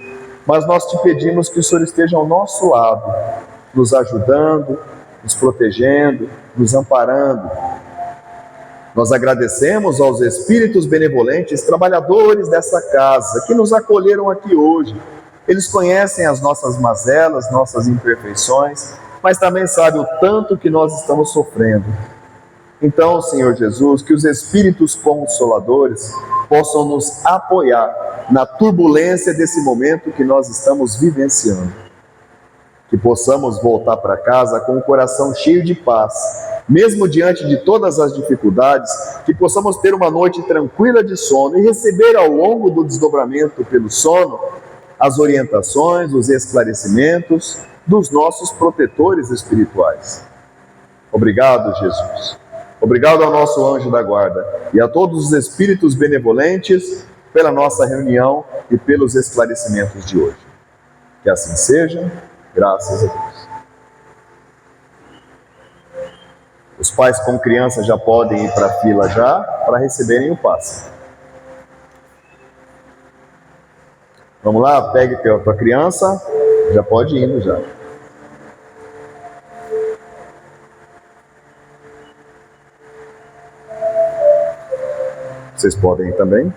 mas nós te pedimos que o Senhor esteja ao nosso lado, nos ajudando, nos protegendo, nos amparando. Nós agradecemos aos espíritos benevolentes, trabalhadores dessa casa, que nos acolheram aqui hoje. Eles conhecem as nossas mazelas, nossas imperfeições, mas também sabem o tanto que nós estamos sofrendo. Então, Senhor Jesus, que os espíritos consoladores possam nos apoiar na turbulência desse momento que nós estamos vivenciando. Que possamos voltar para casa com o coração cheio de paz, mesmo diante de todas as dificuldades, que possamos ter uma noite tranquila de sono e receber ao longo do desdobramento pelo sono as orientações, os esclarecimentos dos nossos protetores espirituais. Obrigado, Jesus. Obrigado ao nosso anjo da guarda e a todos os espíritos benevolentes pela nossa reunião e pelos esclarecimentos de hoje. Que assim seja, graças a Deus. Os pais com crianças já podem ir para a fila já, para receberem o passe. Vamos lá, pegue a tua criança, já pode ir indo já. Vocês podem ir também.